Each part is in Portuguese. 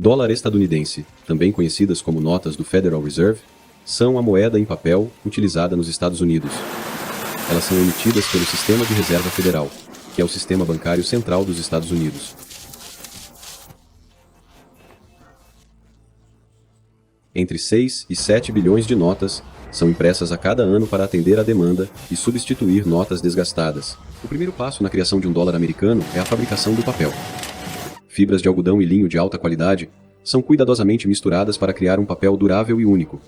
Dólar estadunidense, também conhecidas como notas do Federal Reserve, são a moeda em papel utilizada nos Estados Unidos. Elas são emitidas pelo Sistema de Reserva Federal, que é o sistema bancário central dos Estados Unidos. Entre 6 e 7 bilhões de notas são impressas a cada ano para atender à demanda e substituir notas desgastadas. O primeiro passo na criação de um dólar americano é a fabricação do papel. Fibras de algodão e linho de alta qualidade são cuidadosamente misturadas para criar um papel durável e único.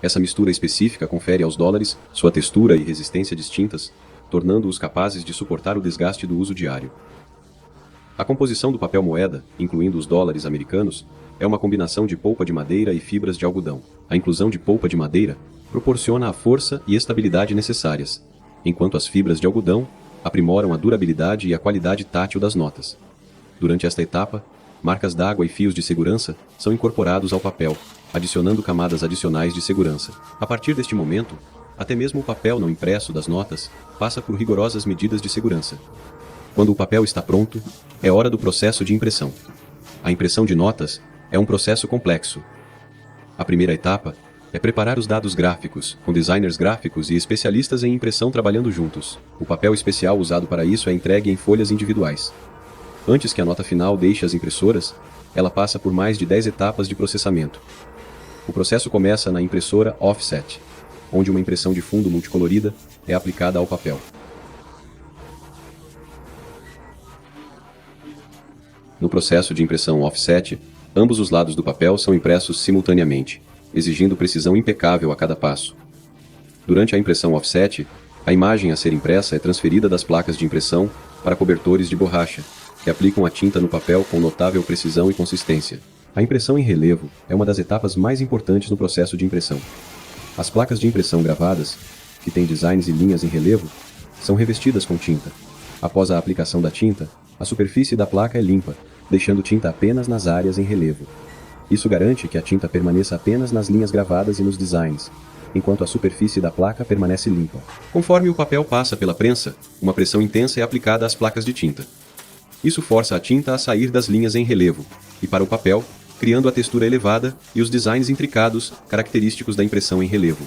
Essa mistura específica confere aos dólares sua textura e resistência distintas, tornando-os capazes de suportar o desgaste do uso diário. A composição do papel moeda, incluindo os dólares americanos, é uma combinação de polpa de madeira e fibras de algodão. A inclusão de polpa de madeira proporciona a força e estabilidade necessárias, enquanto as fibras de algodão aprimoram a durabilidade e a qualidade tátil das notas. Durante esta etapa, marcas d'água e fios de segurança são incorporados ao papel, adicionando camadas adicionais de segurança. A partir deste momento, até mesmo o papel não impresso das notas passa por rigorosas medidas de segurança. Quando o papel está pronto, é hora do processo de impressão. A impressão de notas é um processo complexo. A primeira etapa é preparar os dados gráficos, com designers gráficos e especialistas em impressão trabalhando juntos. O papel especial usado para isso é entregue em folhas individuais. Antes que a nota final deixe as impressoras, ela passa por mais de 10 etapas de processamento. O processo começa na impressora offset, onde uma impressão de fundo multicolorida é aplicada ao papel. No processo de impressão offset, ambos os lados do papel são impressos simultaneamente, exigindo precisão impecável a cada passo. Durante a impressão offset, a imagem a ser impressa é transferida das placas de impressão para cobertores de borracha, que aplicam a tinta no papel com notável precisão e consistência. A impressão em relevo é uma das etapas mais importantes no processo de impressão. As placas de impressão gravadas, que têm designs e linhas em relevo, são revestidas com tinta. Após a aplicação da tinta, a superfície da placa é limpa, deixando tinta apenas nas áreas em relevo. Isso garante que a tinta permaneça apenas nas linhas gravadas e nos designs, enquanto a superfície da placa permanece limpa. Conforme o papel passa pela prensa, uma pressão intensa é aplicada às placas de tinta. Isso força a tinta a sair das linhas em relevo, e para o papel, criando a textura elevada e os designs intricados, característicos da impressão em relevo.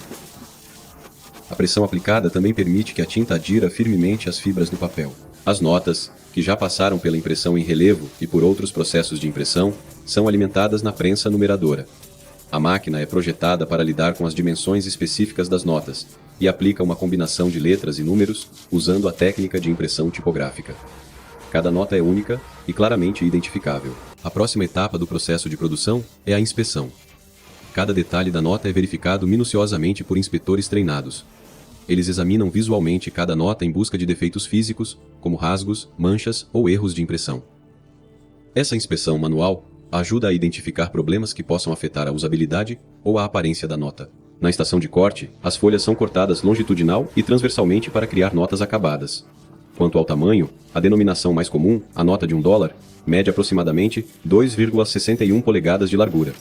A pressão aplicada também permite que a tinta adira firmemente às fibras do papel. As notas, que já passaram pela impressão em relevo e por outros processos de impressão, são alimentadas na prensa numeradora. A máquina é projetada para lidar com as dimensões específicas das notas e aplica uma combinação de letras e números usando a técnica de impressão tipográfica. Cada nota é única e claramente identificável. A próxima etapa do processo de produção é a inspeção. Cada detalhe da nota é verificado minuciosamente por inspetores treinados. Eles examinam visualmente cada nota em busca de defeitos físicos, como rasgos, manchas ou erros de impressão. Essa inspeção manual ajuda a identificar problemas que possam afetar a usabilidade ou a aparência da nota. Na estação de corte, as folhas são cortadas longitudinal e transversalmente para criar notas acabadas. Quanto ao tamanho, a denominação mais comum, a nota de $1, mede aproximadamente 2,61 polegadas de largura.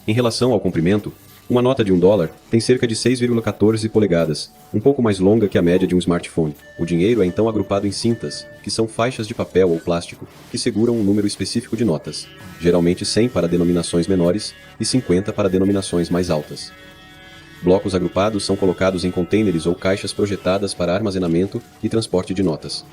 Em relação ao comprimento, uma nota de $1 tem cerca de 6,14 polegadas, um pouco mais longa que a média de um smartphone. O dinheiro é então agrupado em cintas, que são faixas de papel ou plástico, que seguram um número específico de notas, geralmente 100 para denominações menores e 50 para denominações mais altas. Blocos agrupados são colocados em contêineres ou caixas projetadas para armazenamento e transporte de notas.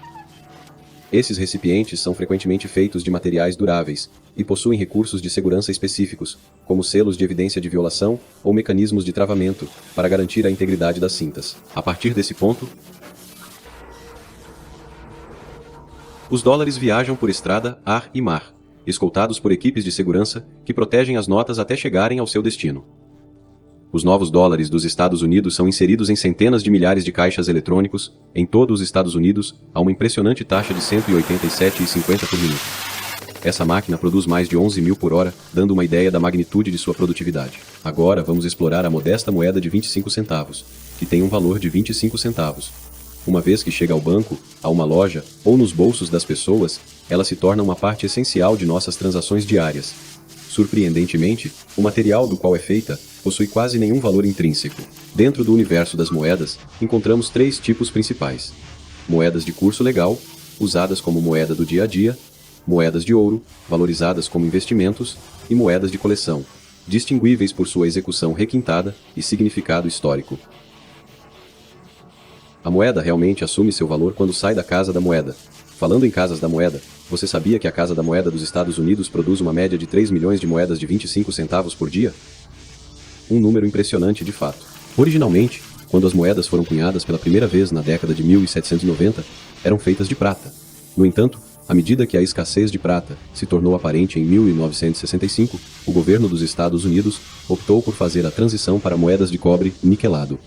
Esses recipientes são frequentemente feitos de materiais duráveis e possuem recursos de segurança específicos, como selos de evidência de violação ou mecanismos de travamento, para garantir a integridade das cintas. A partir desse ponto, os dólares viajam por estrada, ar e mar, escoltados por equipes de segurança que protegem as notas até chegarem ao seu destino. Os novos dólares dos Estados Unidos são inseridos em centenas de milhares de caixas eletrônicos, em todos os Estados Unidos, a uma impressionante taxa de 187,50 por minuto. Essa máquina produz mais de 11 mil por hora, dando uma ideia da magnitude de sua produtividade. Agora vamos explorar a modesta moeda de 25 centavos, que tem um valor de 25 centavos. Uma vez que chega ao banco, a uma loja ou nos bolsos das pessoas, ela se torna uma parte essencial de nossas transações diárias. Surpreendentemente, o material do qual é feita possui quase nenhum valor intrínseco. Dentro do universo das moedas, encontramos 3 tipos principais: moedas de curso legal, usadas como moeda do dia a dia, moedas de ouro, valorizadas como investimentos, e moedas de coleção, distinguíveis por sua execução requintada e significado histórico. A moeda realmente assume seu valor quando sai da Casa da Moeda. Falando em casas da moeda, você sabia que a Casa da Moeda dos Estados Unidos produz uma média de 3 milhões de moedas de 25 centavos por dia? Um número impressionante de fato. Originalmente, quando as moedas foram cunhadas pela primeira vez na década de 1790, eram feitas de prata. No entanto, à medida que a escassez de prata se tornou aparente em 1965, o governo dos Estados Unidos optou por fazer a transição para moedas de cobre niquelado.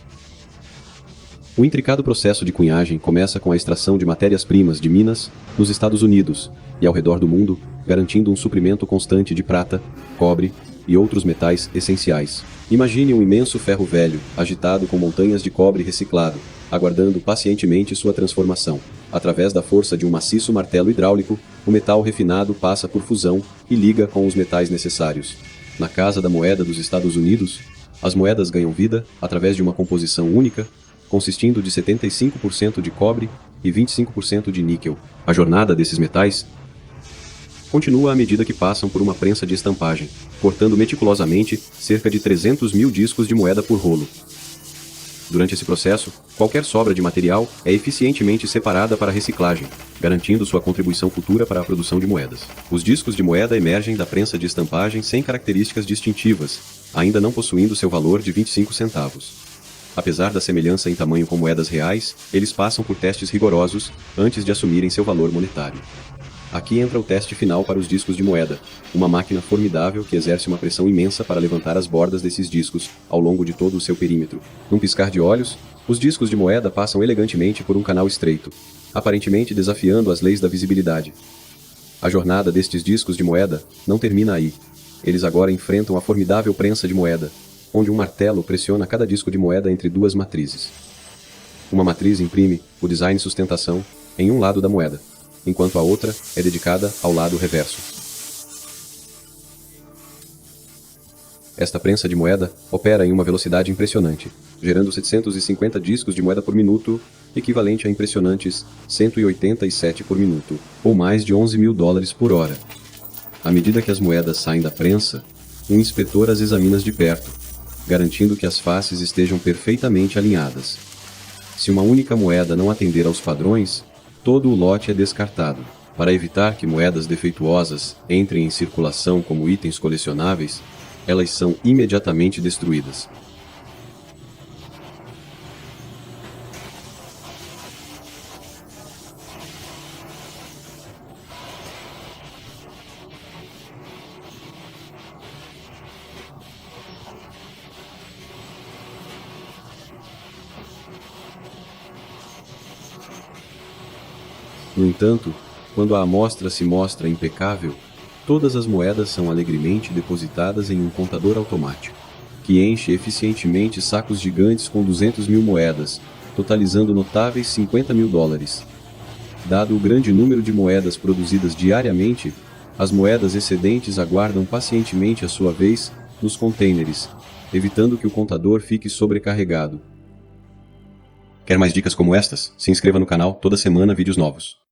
O intricado processo de cunhagem começa com a extração de matérias-primas de minas nos Estados Unidos e ao redor do mundo, garantindo um suprimento constante de prata, cobre e outros metais essenciais. Imagine um imenso ferro velho, agitado com montanhas de cobre reciclado, aguardando pacientemente sua transformação. Através da força de um maciço martelo hidráulico, o metal refinado passa por fusão e liga com os metais necessários. Na Casa da Moeda dos Estados Unidos, as moedas ganham vida através de uma composição única, consistindo de 75% de cobre e 25% de níquel. A jornada desses metais continua à medida que passam por uma prensa de estampagem, cortando meticulosamente cerca de 300 mil discos de moeda por rolo. Durante esse processo, qualquer sobra de material é eficientemente separada para reciclagem, garantindo sua contribuição futura para a produção de moedas. Os discos de moeda emergem da prensa de estampagem sem características distintivas, ainda não possuindo seu valor de 25 centavos. Apesar da semelhança em tamanho com moedas reais, eles passam por testes rigorosos antes de assumirem seu valor monetário. Aqui entra o teste final para os discos de moeda, uma máquina formidável que exerce uma pressão imensa para levantar as bordas desses discos ao longo de todo o seu perímetro. Num piscar de olhos, os discos de moeda passam elegantemente por um canal estreito, aparentemente desafiando as leis da visibilidade. A jornada destes discos de moeda não termina aí. Eles agora enfrentam a formidável prensa de moeda, onde um martelo pressiona cada disco de moeda entre duas matrizes. Uma matriz imprime o design sustentação em um lado da moeda, enquanto a outra é dedicada ao lado reverso. Esta prensa de moeda opera em uma velocidade impressionante, gerando 750 discos de moeda por minuto, equivalente a impressionantes 187 por minuto, ou mais de 11 mil dólares por hora. À medida que as moedas saem da prensa, um inspetor as examina de perto, garantindo que as faces estejam perfeitamente alinhadas. Se uma única moeda não atender aos padrões, todo o lote é descartado. Para evitar que moedas defeituosas entrem em circulação como itens colecionáveis, elas são imediatamente destruídas. No entanto, quando a amostra se mostra impecável, todas as moedas são alegremente depositadas em um contador automático, que enche eficientemente sacos gigantes com 200 mil moedas, totalizando notáveis 50 mil dólares. Dado o grande número de moedas produzidas diariamente, as moedas excedentes aguardam pacientemente a sua vez nos contêineres, evitando que o contador fique sobrecarregado. Quer mais dicas como estas? Se inscreva no canal, toda semana vídeos novos.